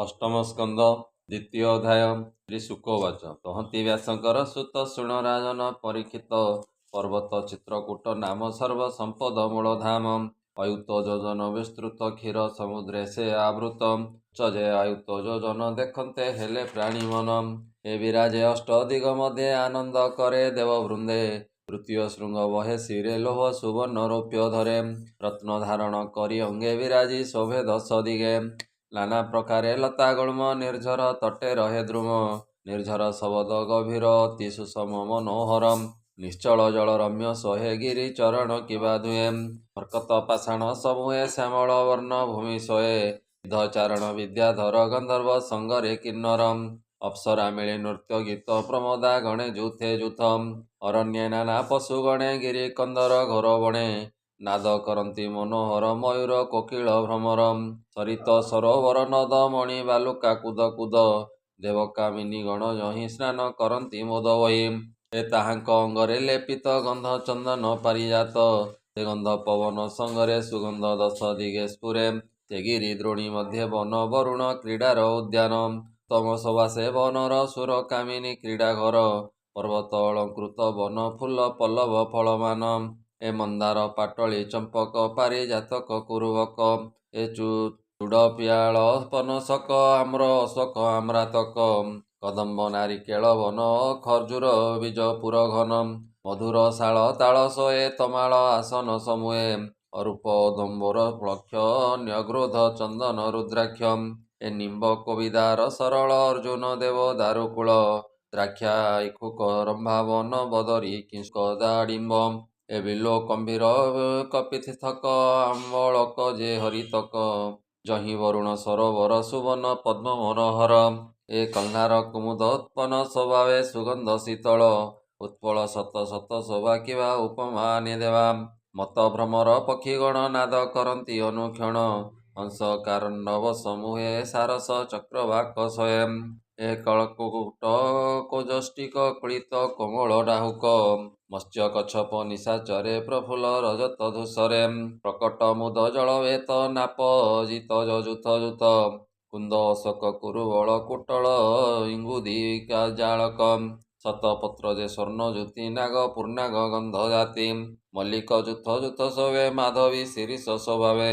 ଅଷ୍ଟମ ସ୍କନ୍ଧ ଦ୍ୱିତୀୟ ଅଧ୍ୟାୟ। ଶ୍ରୀ ଶୁକବାଚ। କହନ୍ତି ବ୍ୟାସଙ୍କର ସୁତ ଶୁଣ ରାଜନ ପରୀକ୍ଷିତ। ପର୍ବତ ଚିତ୍ରକୂଟ ନାମ ସର୍ବ ସମ୍ପଦ ମୂଳ ଧାମ। ଅୟୁତ ଯୋଜନ ବିସ୍ତୃତ କ୍ଷୀର ସମୁଦ୍ରେ ସେ ଆବୃତ। ଯେ ଆୟୁତ ଯୋଜନ ଦେଖନ୍ତେ ହେଲେ ପ୍ରାଣୀ ମନ। ଏ ବିରାଜେ ଅଷ୍ଟ ଦିଗ ମଧ୍ୟେ ଆନନ୍ଦ କରେ ଦେବ ବୃନ୍ଦେ। ତୃତୀୟ ଶୃଙ୍ଗ ବହେ ଶିରେ ଲୋହ ସୁବର୍ଣ୍ଣ ରୌପ୍ୟ ଧରେ। ରତ୍ନ ଧାରଣ କରି ଅଙ୍ଗେ ବିରାଜି ଶୋଭେ ଦଶ ଦିଗେ। ନାନା ପ୍ରକାରେ ଲତା ଗୁଳ୍ମ ନିର୍ଝର ତଟେ ରହେ ଦ୍ରୁମ। ନିର୍ଝର ଶବଦ ଗଭୀର ଅତି ସୁଷମ ମନୋହର। ନିଶ୍ଚଳ ଜଳ ରମ୍ୟ ସୋହେ ଗିରି ଚରଣ କିବା ଧୁଏ। ମର୍କତ ପାଷାଣ ସମୂହେ ଶ୍ୟାମଳ ବର୍ଣ୍ଣ ଭୂମି ସୋଏ। ସିଦ୍ଧ ଚାରଣ ବିଦ୍ୟାଧର ଗନ୍ଧର୍ବ ସଙ୍ଗରେ କିନ୍ନର। ଅପ୍ସରା ମିଳେ ନୃତ୍ୟ ଗୀତ ପ୍ରମୋଦା ଗଣେ ଯୁଥେ ଯୁଥ। ଅରଣ୍ୟେ ନାନା ପଶୁ ଗଣେ ଗିରି କନ୍ଦର ଘୋର ବଣେ। ନାଦ କରନ୍ତି ମନୋହର ମୟୂର କୋକିଳ ଭ୍ରମର। ସରିତ ସରୋବର ନଦ ମଣି ବାଲୁକା କୁଦ କୁଦ। ଦେବକାମିନୀ ଗଣ ଯହିଁ ସ୍ନାନ କରନ୍ତି ମୋଦ ବହି। ଏ ତାହାଙ୍କ ଅଙ୍ଗରେ ଲେପିତ ଗନ୍ଧ ଚନ୍ଦନ ପାରିଜାତ। ସେ ଗନ୍ଧ ପବନ ସଙ୍ଗରେ ସୁଗନ୍ଧ ଦଶ ଦିଗେ ସ୍ଫୁରେ। ସେ ଗିରି ଦ୍ରୋଣୀ ମଧ୍ୟେ ବନ ବରୁଣ କ୍ରୀଡ଼ାର ଉଦ୍ୟାନ। ତମ ଶୋଭା ସେ ବନର ସୁର କାମିନୀ କ୍ରୀଡ଼ା ଘର। ପର୍ବତ ଅଳଙ୍କୃତ ବନ ଫୁଲ ପଲ୍ଲବ ଫଳମାନ। ଏ ମନ୍ଦାର ପାଟଳି ଚମ୍ପକ ପାରିଜାତକ କୁରୁବକ। ଏ ଚୂଡ଼ ପିଆଳ ପନସକ ଆମ୍ର ଅଶୋକ ଆମ୍ରାତକ। କଦମ୍ବ ନାରିକେଳ ବନ ଖର୍ଜୁର ବୀଜପୁର ଘନ। ମଧୁର ଶାଳ ତାଳ ସୋଏ ତମାଳ ଆସନ ସମୂହେ। ଅରୂପ ଔଦମ୍ବର ପ୍ଳକ୍ଷ ନ୍ୟଗ୍ରୋଧ ଚନ୍ଦନ ରୁଦ୍ରାକ୍ଷ। ଏ ନିମ୍ବ କୋବିଦାର ସରଳ ଅର୍ଜୁନ ଦେବ ଦାରୁକୂଳ। ଦ୍ରାକ୍ଷା ଇକ୍ଷୁକ ରମ୍ଭାବନ ବଦରୀ କିଂସ୍କ ଦାଡ଼ିମ୍ବ। ଏ ବିଲୋ କମ୍ଭୀର କପିଥକ ଆମ୍ବଳକ ଯେ ହରିତକ। ଯହିଁ ବରୁଣ ସରୋବର ସୁବର୍ଣ୍ଣ ପଦ୍ମ ମନୋହର। ଏ କହ୍ନାର କୁମୁଦ ଉତ୍ପନ୍ନ ସ୍ୱଭାବେ ସୁଗନ୍ଧ ଶୀତଳ। ଉତ୍ପଳ ଶତ ଶତ ଶୋଭା କିବା ଉପମା ଆନି ଦେବା। ମତ ଭ୍ରମର ପକ୍ଷୀଗଣ ନାଦ କରନ୍ତି ଅନୁକ୍ଷଣ। ହଂସ କାରଣ୍ଡବ ସମୂହେ ସାରସ ଚକ୍ରବାକ ସ୍ୱୟଂ। ଏ କଳକୁଟ କୌଜଷ୍ଟିକ କୁଳିତ କୋମଳ ଡାହୁକ। ମତ୍ସ୍ୟ କଚ୍ଛପ ନିଶାଚରେ ପ୍ରଫୁଲ୍ଲ ରଜତ ଧୂସରେ। ପ୍ରକଟ ମୁଦ ଜଳବେତ ନାପ ଜିତ ଯୂଥ ଯୂଥ। କୁନ୍ଦ ଅଶୋକ କୁରୁବଳ କୁଟଳ ଇଙ୍ଗୁଦି ଜାଳକ। ଶତପତ୍ର ଯେ ସ୍ୱର୍ଣ୍ଣ ଜ୍ୟୋତି ନାଗ ପୂର୍ଣ୍ଣାଗ ଗନ୍ଧ ଜାତି। ମଲ୍ଲିକ ଯୂଥ ଯୂଥ ଶୋଭେ ମାଧବୀ ଶିରୀଷ ସ୍ୱଭାବେ।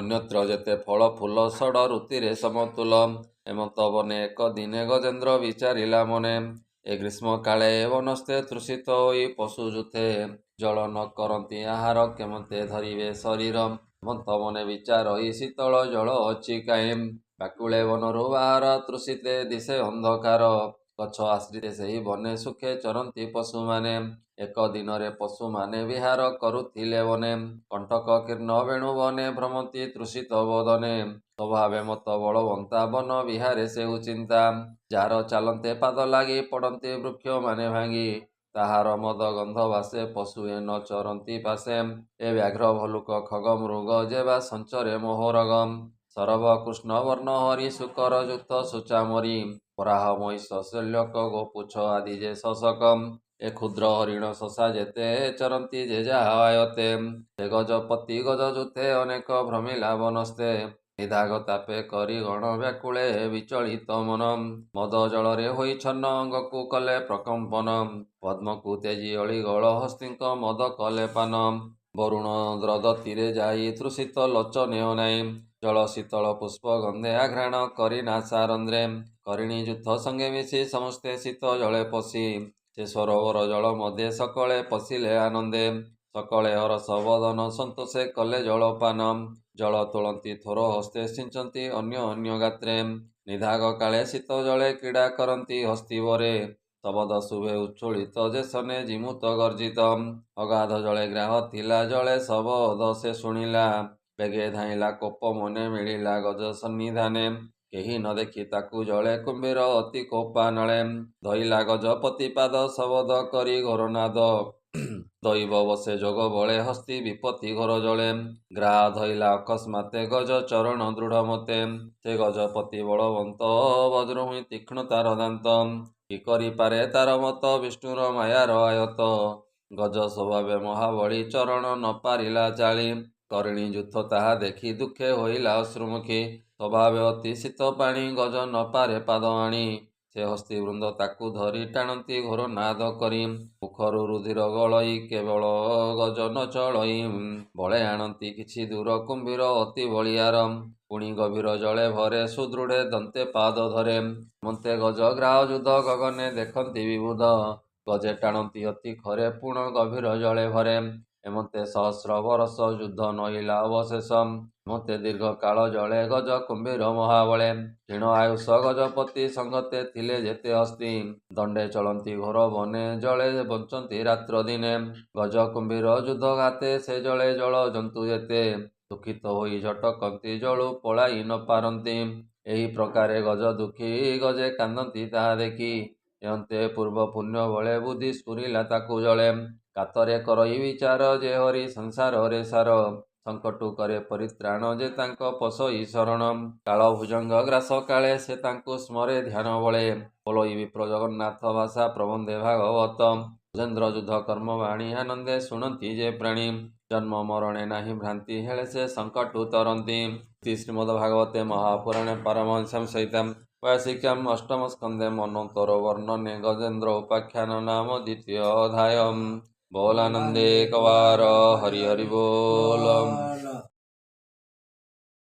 ଅନ୍ୟତ୍ର ଯେତେ ଫଳ ଫୁଲ ଷଡ଼ ଋତିରେ ସମତୁଲ। ହେମନ୍ତ ବନେ ଏକ ଦିନେ ଗଜେନ୍ଦ୍ର ବିଚାରିଲା ମନେ। ଏ ଗ୍ରୀଷ୍ମ କାଳେ ବନସ୍ତେ ତୃଷିତ ହୋଇ ପଶୁ ଯୁଥେ। ଜଳ ନ କରନ୍ତି ଆହାର କେମତେ ଧରିବେ ଶରୀର। ହେମନ୍ତ ବନେ ବିଚାରଇ ଶୀତଳ ଜଳ ଅଛି କାହିଁ। ବ୍ୟାକୁଳେ ବନରୁ ବାହାର ତୃଷିତେ ଦିଶେ ଅନ୍ଧକାର। ଗଛ ଆଶ୍ରିତେ ସେହି ବନେ ସୁଖେ ଚରନ୍ତି ପଶୁମାନେ। ଏକ ଦିନରେ ପଶୁମାନେ ବିହାର କରୁଥିଲେ ବନେ। କଣ୍ଟକ କୀର୍ଣ୍ଣ ବେଣୁ ବନେ ଭ୍ରମନ୍ତି ତୃଷିତ ବଦନେ। ସ୍ୱଭାବେ ମତ ବଳବନ୍ତା ବନ ବିହାରେ ସେହୁ ଚିନ୍ତା। ଯାହାର ଚାଲନ୍ତେ ପାଦ ଲାଗି ପଡ଼ନ୍ତି ବୃକ୍ଷ ମାନେ ଭାଙ୍ଗି। ତାହାର ମଦ ଗନ୍ଧ ବାସେ ପଶୁ ଏ ନ ଚରନ୍ତି ପାଶେ। ଏ ବ୍ୟାଘ୍ର ଭଲୁକ ଖଗ ମୃଗ ଯେବା ସଞ୍ଚରେ ମୋହରଗ। ସରବ କୃଷ୍ଣ ବର୍ଣ୍ଣ ହରି ଶୁକର ଯୁକ୍ତ ସୁଚାମରି। ବରାହ ମହିଷ ଶଲ୍ୟକ ଗୋପୁଛ ଆଦି ଯେ ଶଶକ। ଏ କ୍ଷୁଦ୍ର ହରିଣ ଶଶା ଯେତେ ଚରନ୍ତି ଯେ ଯାହା ଆୟତେ। ସେ ଗଜପତି ଗଜ ଯୁଥେ ଅନେକ ଭ୍ରମିଲା ବନସ୍ତେ। ନିଧାଗ ତାପେ କରି ଗଣ ବ୍ୟାକୁଳେ ବିଚଳିତ ମନ। ମଦ ଜଳରେ ହୋଇ ଛନ୍ନ ଅଙ୍ଗକୁ କଲେ ପ୍ରକମ୍ପନ। ପଦ୍ମକୁ ତେଜି ଅଳିଗଳ ହସ୍ତୀଙ୍କ ମଦ କଲେ ପାନ। ବରୁଣ ଦ୍ରଦତୀରେ ଯାଇ ତୃଷିତ ଲୋଚନେ ଅନାଇ। ଜଳ ଶୀତଳ ପୁଷ୍ପ ଗନ୍ଧେ ଆଘ୍ରାଣ କରି ନାସାରନ୍ଧ୍ରେ। କରିଣୀ ଯୁଥ ସଙ୍ଗେ ମିଶି ସମସ୍ତେ ଶୀତ ଜଳେ ପଶି। ସେ ସରୋବର ଜଳ ମଧ୍ୟେ ସକଳେ ପଶିଲେ ଆନନ୍ଦେ। ସକଳେ ହରଷ ବଦନ ସନ୍ତୋଷେ କଲେ ଜଳପାନ। ଜଳ ତୋଳନ୍ତି ଥୋର ହସ୍ତେ ସିଞ୍ଚନ୍ତି ଅନ୍ୟ ଅନ୍ୟ ଗାତ୍ରେ। ନିଧାଗ କାଳେ ଶୀତ ଜଳେ କ୍ରୀଡ଼ା କରନ୍ତି ହସ୍ତିବରେ। ଶବଦ ଶୁଭେ ଉଚ୍ଛୁଳିତ ଯେସନେ ଜିମୁତ ଗର୍ଜିତ। ଅଗାଧ ଜଳେ ଗ୍ରାହ ଥିଲା ଜଳେ ଶବଦ ସେ ଶୁଣିଲା। ବେଗେ ଧାଇଁଲା କୋପ ମନେ ମିଳିଲା ଗଜ ସନ୍ନିଧାନେ। କେହି ନ ଦେଖି ତାକୁ ଜଳେ କୁମ୍ଭୀର ଅତି କୋପାନଳେ। ଧଇଲା ଗଜପତି ପାଦ ଶବଦ କରି ଘୋର ନାଦ। ଦୈବ ବସେ ଯୋଗ ବଳେ ହସ୍ତି ବିପତ୍ତି ଘୋର ଜଳେ। ଗ୍ରାହ ଧଇଲା ଅକସ୍ମାତେ ଗଜ ଚରଣ ଦୃଢ଼ ମତେ। ସେ ଗଜପତି ବଳବନ୍ତ ବଜ୍ରମୁହିଁ ତୀକ୍ଷ୍ଣ ତାର ଦାନ୍ତ। କି କରିପାରେ ତାର ମତ ବିଷ୍ଣୁର ମାୟାର ଆୟତ। ଗଜ ସ୍ୱଭାବେ ମହାବଳୀ ଚରଣ ନ ପାରିଲା ଚାଳି। କରିଣୀ ଯୁଥ ତାହା ଦେଖି ଦୁଃଖେ ହୋଇଲା ଅଶ୍ରୁମୁଖୀ। ସ୍ୱଭାବେ ଅତି ଶୀତ ପାଣି ଗଜ ନ ପାରେ ପାଦ ଆଣି। ସେ ହସ୍ତିବୃନ୍ଦ ତାକୁ ଧରି ଟାଣନ୍ତି ଘୋର ନାଦ କରି। ମୁଖରୁ ରୁଧିର ଗଳଇ କେବଳ ଗଜ ନ ଚଳଇ। ବଳେ ଆଣନ୍ତି କିଛି ଦୂର କୁମ୍ଭୀର ଅତି ବଳିଆର। ପୁଣି ଗଭୀର ଜଳେ ଭରେ ସୁଦୃଢ଼େ ଦନ୍ତେ ପାଦ ଧରେ। ମନ୍ତେ ଗଜ ଗ୍ରାହ ଯୁଦ୍ଧ ଗଗନେ ଦେଖନ୍ତି ବିବୁଧ। ଗଜେ ଟାଣନ୍ତି ଅତି ଖରେ ପୁଣ ଗଭୀର ଜଳେ ଭରେ। ଏମନ୍ତେ ସହସ୍ର ବରଷ ଯୁଦ୍ଧ ନଇଲା ଅବଶେଷ। ଏମନ୍ତେ ଦୀର୍ଘ କାଳ ଜଳେ ଗଜ କୁମ୍ଭୀର ମହାବଳେ। କ୍ଷୀଣ ଆୟୁଷ ଗଜପତି ସଙ୍ଗତେ ଥିଲେ ଯେତେ ହସ୍ତି। ଦଣ୍ଡେ ଚଳନ୍ତି ଘୋର ବନେ ଜଳେ ବଞ୍ଚନ୍ତି ରାତ୍ର ଦିନେ। ଗଜ କୁମ୍ଭୀର ଯୁଦ୍ଧ ଘାତେ ସେ ଜଳେ ଜଳ ଜନ୍ତୁ ଯେତେ। ଦୁଃଖିତ ହୋଇ ଝଟକନ୍ତି ଜଳୁ ପଳାଇ ନ ପାରନ୍ତି। ଏହି ପ୍ରକାରେ ଗଜ ଦୁଃଖୀ ଗଜେ କାନ୍ଦନ୍ତି ତାହା ଦେଖି। ଏଅନ୍ତେ ପୂର୍ବ ପୁଣ୍ୟ ବଳେ ବୁଦ୍ଧି ସ୍ଫୁରିଲା ତାକୁ ଜଳେ। କାତରେ କରଇ ବିଚାର ଯେ ହରି ସଂସାରରେ ସାର। ସଙ୍କଟୁ କରେ ପରିତ୍ରାଣ ଯେ ତାଙ୍କ ପଶଇ ଶରଣ। କାଳ ଭୁଜଙ୍ଗ ଗ୍ରାସ କାଳେ ସେ ତାଙ୍କୁ ସ୍ମରେ ଧ୍ୟାନ ବଳେ। ବୋଲଇ ବିପ୍ର ଜଗନ୍ନାଥ ଭାଷା ପ୍ରବନ୍ଧେ ଭାଗବତ। ଗଜେନ୍ଦ୍ର ଯୁଦ୍ଧ କର୍ମ ବାଣୀ ଆନନ୍ଦେ ଶୁଣନ୍ତି ଯେ ପ୍ରାଣୀ। ଜନ୍ମ ମରଣେ ନାହିଁ ଭ୍ରାନ୍ତି ହେଳେ ସେ ସଙ୍କଟୁ ତରନ୍ତି। ଶ୍ରୀମଦ୍ ଭାଗବତେ ମହାପୁରାଣେ ପାରମହଂସ୍ୟାଂ ସହିତାଂ ୱାସିକ୍ୟାଂ ଅଷ୍ଟମ ସ୍କନ୍ଧେ ମନ୍ୱନ୍ତର ବର୍ଣ୍ଣନେ ଗଜେନ୍ଦ୍ର ଉପାଖ୍ୟାନ ନାମ ଦ୍ୱିତୀୟ ଅଧ୍ୟାୟ। बोल आनंदे कवार हरि हरि बोल।